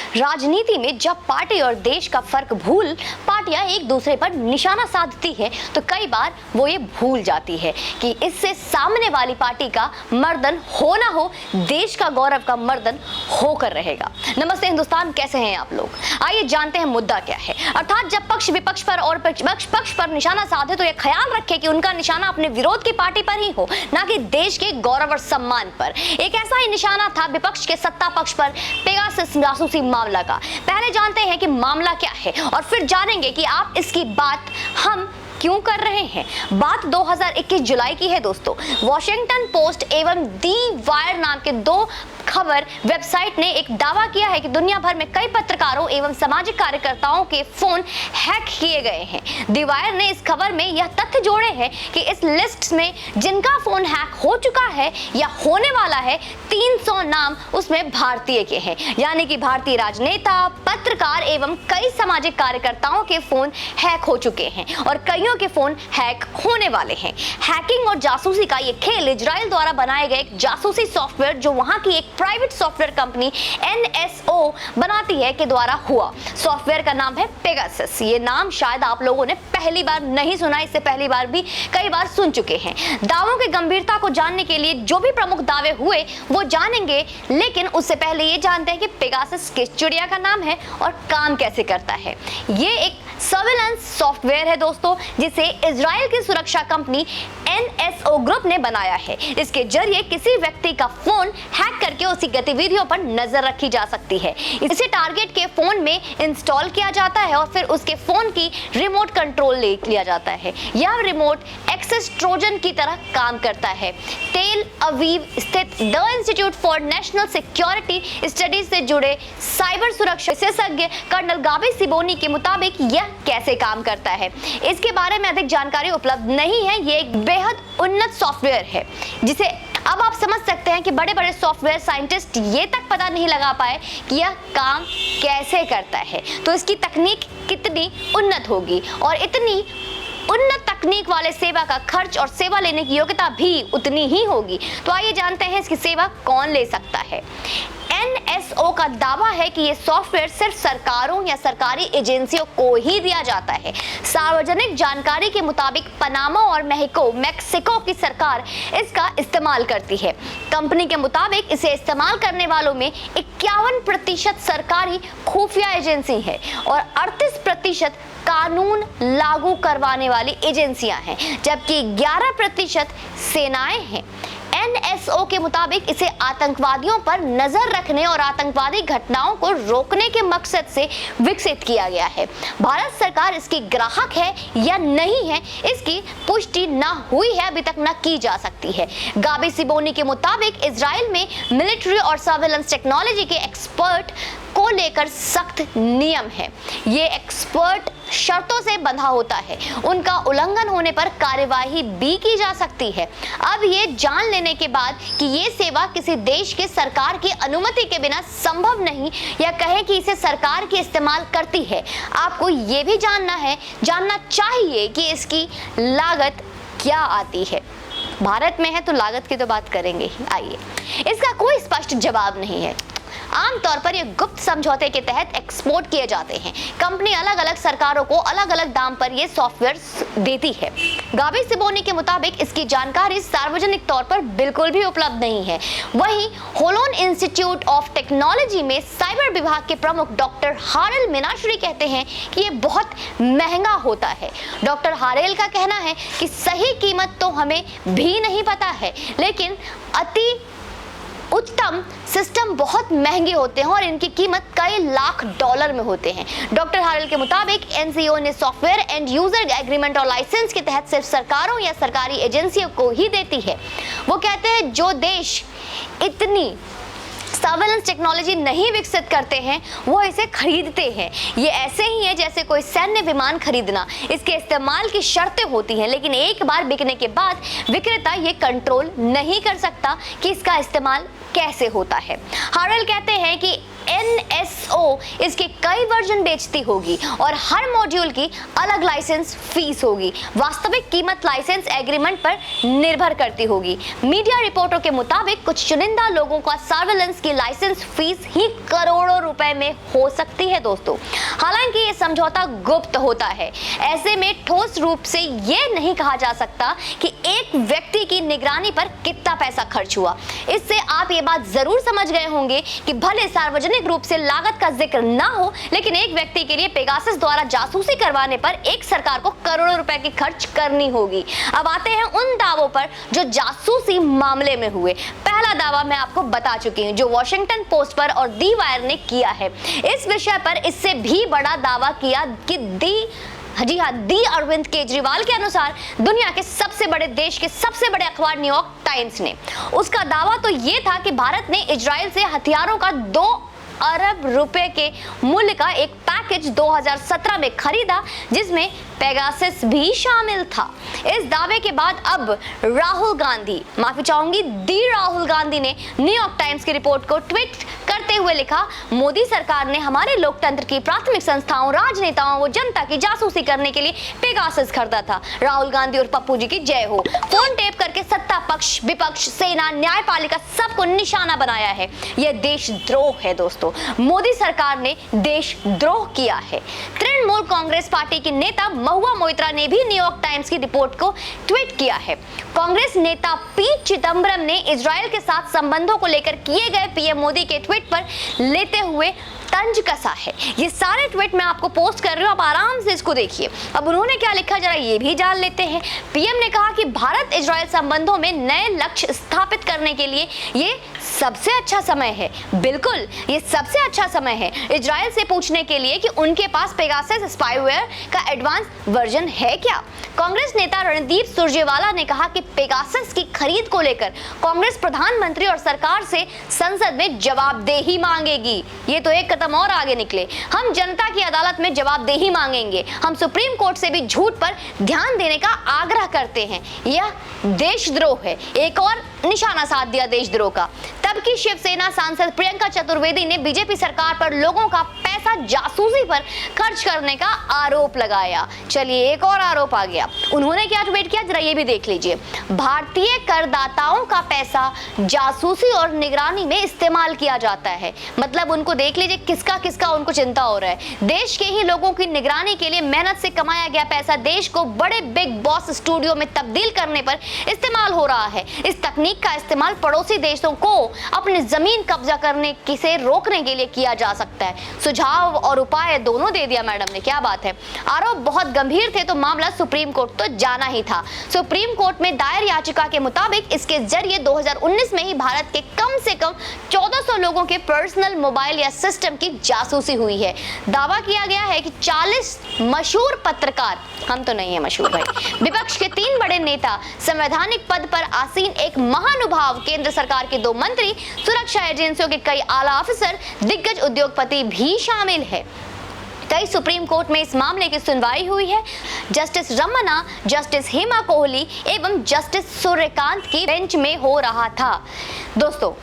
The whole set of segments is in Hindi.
राजनीति में जब पार्टी और देश का फर्क भूल पार्टियां एक दूसरे पर निशाना साधती है तो कई बार वो ये भूल जाती है कि इससे सामने वाली पार्टी का मर्दन हो ना हो, देश का गौरव का मर्दन होकर रहेगा। नमस्ते हिंदुस्तान, कैसे हैं आप लोग? आइए जानते हैं मुद्दा क्या है। अर्थात जब पक्ष विपक्ष पर और पक्ष पर निशाना साधे तो यह ख्याल रखे कि उनका निशाना अपने विरोध की पार्टी पर ही हो, ना कि देश के गौरव और सम्मान पर। एक ऐसा ही निशाना था विपक्ष के सत्ता पक्ष पर पेगासस जासूसी मामला का। पहले जानते हैं कि मामला क्या है और फिर जानेंगे कि आप इसकी बात हम क्यों कर रहे हैं। बात 2021 जुलाई की है दोस्तों। वॉशिंगटन पोस्ट एवं दी वायर नाम के दो खबर वेबसाइट ने एक दावा किया है कि दुनिया भर में कई पत्रकारों एवं सामाजिक कार्यकर्ताओं के फोन हैक किए गए हैं। दी वायर ने इस खबर में यह तथ्य जोड़े हैं कि इस लिस्ट में जिनका फोन हैक हो चुका है या होने वाला है, 300 नाम उसमें भारतीय के हैं, यानी कि भारतीय राजनेता, पत्रकार एवं कई सामाजिक कार्यकर्ताओं के फोन हैक हो चुके हैं और कईयों के फोन हैक होने वाले हैं। हैकिंग और जासूसी का ये खेल इजराइल द्वारा बनाए गए एक जासूसी सॉफ्टवेयर जो वहां की एक प्राइवेट सॉफ्टवेयर कंपनी NSO बनाती है के द्वारा हुआ। सॉफ्टवेयर का नाम है पेगासस। ये नाम शायद आप लोगों ने पहली बार नहीं सुना, इससे पहली बार भी कई बार सुन चुके हैं। दावों की गंभीरता को जानने के लिए जो भी प्रमुख दावे हुए वो जानेंगे, लेकिन उससे पहले ये जानते हैं कि पेगासस किस चिड़िया का नाम है और काम कैसे करता है। ये एक सर्विलांस सॉफ्टवेयर है दोस्तों, जिसे इजराइल की सुरक्षा कंपनी NSO ग्रुप ने बनाया है। इसके जरिए किसी व्यक्ति का फोन हैक करके उसकी गतिविधियों पर नजर रखी जा सकती है। इसे टारगेट के फोन में इंस्टॉल किया जाता है और फिर उसके फोन की रिमोट कंट्रोल ले लिया जाता है। यह रिमोट एक्सेस ट्रोजन की तरह काम करता है। तेल अवीव स्थित the institute for national security studies से जुड़े साइबर सुरक्षा विशेषज्ञ कर्नल गाबी सिबोनी के मुताबिक यह कैसे काम करता है, इसके बारे में अधिक जानकारी उपलब्ध नहीं है। ये एक बेहद उन्नत सॉफ्टवेयर है जिसे अब आप समझ सकते हैं कि बड़े बड़े सॉफ्टवेयर साइंटिस्ट ये तक पता नहीं लगा पाए कि यह काम कैसे करता है, तो इसकी तकनीक कितनी उन्नत होगी और इतनी उन्नत तकनीक वाले सेवा का खर्च और सेवा लेने की योग्यता भी उतनी ही होगी। तो आइए जानते हैं इसकी सेवा कौन ले सकता है। NSO का दावा है कि ये सॉफ्टवेयर सिर्फ सरकारों या सरकारी एजेंसियों को ही दिया जाता है। सार्वजनिक जानकारी के मुताबिक पनामा और मैक्सिको की सरकार इसका इस्तेमाल करती है। कंपनी के मुताबिक इसे इस्तेमाल करने वालों में 51% सरकारी खुफिया एजेंसी है और 38% कानून लागू करवाने वाली एजेंसियां हैं, जबकि 11% सेनाएं हैं। NSO के मुताबिक इसे आतंकवादियों पर नजर रखने और आतंकवादी घटनाओं को रोकने के मकसद से विकसित किया गया है। भारत सरकार इसकी ग्राहक है या नहीं है, इसकी पुष्टि न हुई है, अभी तक न की जा सकती है। गाबी सिबोनी के मुताबिक इजराइल में मिलिट्री और सर्विलांस टेक्नोलॉजी के एक्सपर्ट को लेकर सख्त नियम है। ये एक्सपर्ट शर्तों से बंधा होता है, उनका उल्लंघन होने पर कार्यवाही भी की जा सकती है। अब ये जान लेने के बाद कि ये सेवा किसी देश के सरकार की अनुमति के बिना संभव नहीं, या कहें कि इसे सरकार की इस्तेमाल करती है, आपको ये भी जानना चाहिए कि इसकी लागत क्या आती है। भारत में है तो लागत की तो बात करेंगे ही। आइए, इसका कोई स्पष्ट जवाब नहीं है। आमतौर पर ये गुप्त समझौते के तहत एक्सपोर्ट किए जाते हैं। कंपनी अलग अलग सरकारों को अलग अलग दाम पर ये सॉफ्टवेयर देती है। गाबी सिबोनी के मुताबिक इसकी जानकारी सार्वजनिक तौर पर बिल्कुल भी उपलब्ध नहीं है। वहीं होलोन इंस्टीट्यूट ऑफ टेक्नोलॉजी में साइबर विभाग के प्रमुख डॉक्टर हारेल मीनाश्री कहते हैं कि ये बहुत महंगा होता है। डॉक्टर हारेल का कहना है कि सही कीमत तो हमें भी नहीं पता है, लेकिन अति उत्तम सिस्टम बहुत महंगे होते हैं और इनकी कीमत कई लाख डॉलर में होते हैं। डॉक्टर हारेल के मुताबिक NCO ने सॉफ्टवेयर एंड यूजर एग्रीमेंट और लाइसेंस के तहत सिर्फ सरकारों या सरकारी एजेंसियों को ही देती है। वो कहते हैं जो देश इतनी सर्विलांस टेक्नोलॉजी नहीं विकसित करते हैं वो इसे खरीदते हैं। ये ऐसे ही है जैसे कोई सैन्य विमान खरीदना। इसके इस्तेमाल की शर्तें होती हैं, लेकिन एक बार बिकने के बाद विक्रेता ये कंट्रोल नहीं कर सकता कि इसका इस्तेमाल कैसे होता है। हारेल कहते हैं कि NSO इसके कई वर्जन बेचती होगी और हर मॉड्यूल की अलग लाइसेंस फीस होगी। वास्तविक कीमत लाइसेंस एग्रीमेंट पर निर्भर करती होगी। मीडिया रिपोर्टों के मुताबिक कुछ चुनिंदा लोगों का सर्वेलेंस की लाइसेंस फीस ही करोड़ों रुपए में हो सकती है दोस्तों। हालांकि ये समझौता गुप्त होता है, ऐसे में ठोस रूप से ये नहीं कहा जा सकता कि एक व्यक्ति की निगरानी पर कितना पैसा खर्च हुआ। इससे आप ये बात जरूर समझ गए होंगे कि भले सार्वजनिक रूप से लागत का जिक्र ना हो, लेकिन एक व्यक्ति के लिए पेगासस द्वारा जासूसी करवाने पर एक सरकार को करोड़ों रुपए की खर्च करनी होगी। अब आते हैं उन दावों पर जो जासूसी मामले में हुए। पहला दावा मैं आपको बता चुकी हूं, जो वॉशिंगटन पोस्ट पर और दी वायर ने किया है। इस विषय पर इससे भी बड़ा दावा किया कि दी अरविंद केजरीवाल के अनुसार दुनिया के सबसे बड़े देश के सबसे बड़े अखबार न्यूयॉर्क टाइम्स ने। उसका दावा तो ये था कि भारत ने इजराइल से हथियारों का 2 अरब रुपए के मूल्य का एक पैकेज 2017 में खरीदा, जिसमें पेगासस भी शामिल था। इस दावे के बाद अब राहुल गांधी, माफी चाहूंगी, दी राहुल गांधी ने न्यूयॉर्क टाइम्स की रिपोर्ट को ट्वीट करते हुए लिखा, मोदी सरकार ने हमारे लोकतंत्र की प्राथमिक संस्थाओं, राजनेताओं व जनता की जासूसी करने के लिए पेगासस खरीदा था। राहुल गांधी और पप्पू जी की जय हो। फोन टेप करके सत्ता पक्ष, विपक्ष, सेना, न्यायपालिका सबको निशाना बनाया है। यह देशद्रोह है दोस्तों। मोदी सरकार ने देशद्रोह किया है। तृणमूल कांग्रेस पार्टी की नेता महुआ मोइत्रा ने भी न्यूयॉर्क टाइम्स की रिपोर्ट को ट्वीट किया है। कांग्रेस नेता पी चिदम्बरम ने इजराइल के साथ संबंधों को लेकर किए गए पीएम मोदी के ट्वीट पर लेते हुए तंज कसा है। ये सारे ट्वीट मैं आपको पोस्ट कर रही हूं, आप आराम से इसको देखिए। अब उन्होंने क्या लिखा जरा ये भी जान लेते हैं। पीएम ने कहा कि भारत इजराइल संबंधों में नए लक्ष्य स्थापित करने के लिए ये सबसे अच्छा समय है। बिल्कुल, ये सबसे अच्छा समय है इजराइल से पूछने के लिए कि उनके पास पेगासस स्पाईवेयर का एडवांस वर्जन है क्या। कांग्रेस नेता रणदीप सुरजेवाला ने कहा कि पेगासस की खरीद को लेकर कांग्रेस प्रधानमंत्री और सरकार से संसद में जवाबदेही मांगेगी। ये तो एक कदम और आगे निकले। हम जनता की अदालत में जवाबदेही मांगेंगे। हम सुप्रीम कोर्ट से भी झूठ पर ध्यान देने का आग्रह करते हैं। यह देशद्रोह है। एक और निशाना साध दिया देशद्रोह का। तब की शिवसेना सांसद प्रियंका चतुर्वेदी ने बीजेपी सरकार पर लोगों का पैसा जासूसी पर खर्च करने का आरोप लगाया। चलिए एक और आरोप आ गया। उन्होंने क्या ट्वीट किया जरा ये भी देख लीजिए। भारतीय करदाताओं का पैसा जासूसी और निगरानी में इस्तेमाल किया जाता है। मतलब उनको देख लीजिए किसका किसका उनको चिंता हो रहा है। देश के ही लोगों की निगरानी के लिए मेहनत से कमाया गया पैसा देश को बड़े बिग बॉस स्टूडियो में तब्दील करने पर इस्तेमाल हो रहा है। इस तकनीक का इस्तेमाल पड़ोसी देशों को अपनी जमीन कब्जा करने से रोकने के लिए किया जा सकता है। सुझाव और उपाय दोनों दे दिया मैडम ने, क्या बात है। आरोप बहुत गंभीर थे तो मामला सुप्रीम कोर्ट तो जाना ही था। सुप्रीम कोर्ट में दायर याचिका के मुताबिक इसके जरिए 2019 में ही भारत के कम से कम 1400 लोगों के पर्सनल मोबाइल या सिस्टम की जासूसी हुई है। दावा किया गया है कि 40 मशहूर पत्रकार, हम तो नहीं है मशहूर भाई, विपक्ष के 3 बड़े नेता, संवैधानिक पद पर आसीन एक महानुभाव, केंद्र सरकार के 2 मंत्री, सुरक्षा एजेंसियों के कई आला अफसर, दिग्गज उद्योगपति भी शामिल है। कई सुप्रीम कोर्ट में इस मामले की सुनवाई हुई है। जस्टिस रमन्ना, जस्टिस हेमा कोहली एवं जस्टिस सूर्यकांत की बेंच में हो रहा था। दोस्तों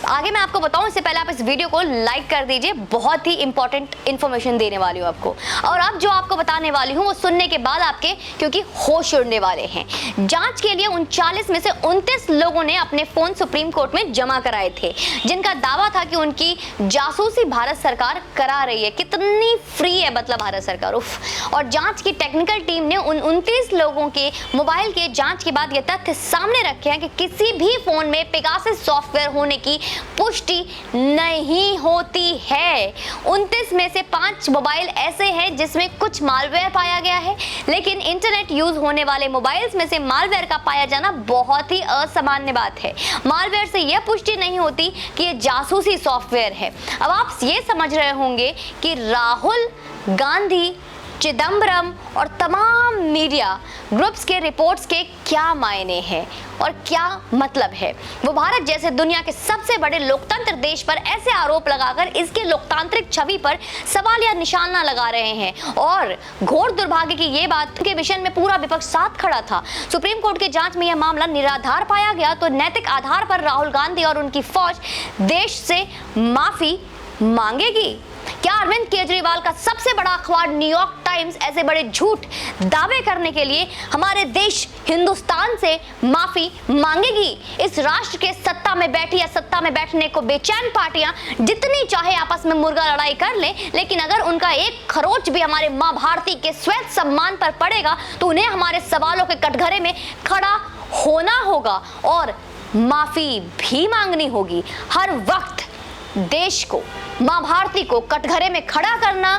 आगे मैं आपको बताऊं, इससे पहले आप इस वीडियो को लाइक कर दीजिए। बहुत ही इंपॉर्टेंट इन्फॉर्मेशन देने वाली हूं आपको, और अब जो आपको बताने वाली हूं वो सुनने के बाद आपके क्योंकि होश उड़ने वाले हैं। जांच के लिए 39 में से 29 लोगों ने अपने फोन सुप्रीम कोर्ट में जमा कराए थे, जिनका दावा था कि उनकी जासूसी भारत सरकार करा रही है। कितनी फ्री है मतलब भारत सरकार, उफ। और जांच की टेक्निकल टीम ने उन 29 लोगों के मोबाइल के जांच के बाद यह तथ्य सामने रखे हैं कि किसी भी फोन में पेगासस सॉफ्टवेयर होने की पुष्टि नहीं होती है। 29 में से 5 मोबाइल ऐसे हैं जिसमें कुछ मालवेयर पाया गया है, लेकिन इंटरनेट यूज होने वाले मोबाइल्स में से मालवेयर का पाया जाना बहुत ही असामान्य बात है। मालवेयर से यह पुष्टि नहीं होती कि यह जासूसी सॉफ्टवेयर है। अब आप ये समझ रहे होंगे कि राहुल गांधी, चिदम्बरम और तमाम मीडिया ग्रुप्स के रिपोर्ट्स के क्या मायने हैं और क्या मतलब है। वो भारत जैसे दुनिया के सबसे बड़े लोकतंत्र देश पर ऐसे आरोप लगाकर इसके लोकतांत्रिक छवि पर सवालिया निशाना लगा रहे हैं, और घोर दुर्भाग्य की ये बात के विषय में पूरा विपक्ष साथ खड़ा था। सुप्रीम कोर्ट की जांच में यह मामला निराधार पाया गया तो नैतिक आधार पर राहुल गांधी और उनकी फौज देश से माफी मांगेगी। क्या अरविंद केजरीवाल का सबसे बड़ा अखबार न्यूयॉर्क टाइम्स ऐसे बड़े झूठ दावे करने के लिए हमारे देश हिंदुस्तान से माफी मांगेगी? इस राष्ट्र के सत्ता में बैठी या सत्ता में बैठने को बेचैन पार्टियां जितनी चाहे आपस में मुर्गा लड़ाई कर लें, लेकिन अगर उनका एक खरोच भी हमारे मां भारती के श्वेत सम्मान पर पड़ेगा तो उन्हें हमारे सवालों के कटघरे में खड़ा होना होगा और माफी भी मांगनी होगी। हर वक्त देश को, मां भारती को कटघरे में खड़ा करना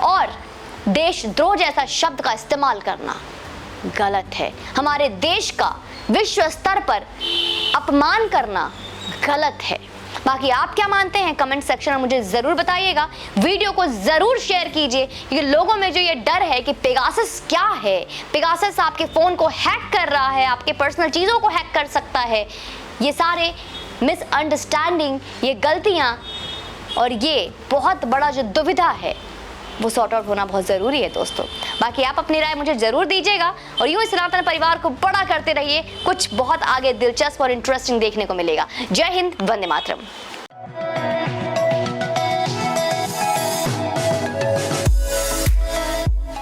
और देशद्रोह जैसा शब्द का इस्तेमाल करना गलत है। हमारे देश का विश्व स्तर पर अपमान करना गलत है। बाकी आप क्या मानते हैं कमेंट सेक्शन में मुझे जरूर बताइएगा। वीडियो को जरूर शेयर कीजिए क्योंकि लोगों में जो ये डर है कि पेगासस क्या है, पेगासस आपके फोन को हैक कर रहा है, आपके पर्सनल चीजों को हैक कर सकता है, ये सारे मिसअंडरस्टैंडिंग, ये गलतियां और ये बहुत बड़ा जो दुविधा है वो सॉर्ट आउट होना बहुत ज़रूरी है दोस्तों। बाकी आप अपनी राय मुझे ज़रूर दीजिएगा और यूँ सनातन परिवार को बड़ा करते रहिए। कुछ बहुत आगे दिलचस्प और इंटरेस्टिंग देखने को मिलेगा। जय हिंद, वंदे मातरम।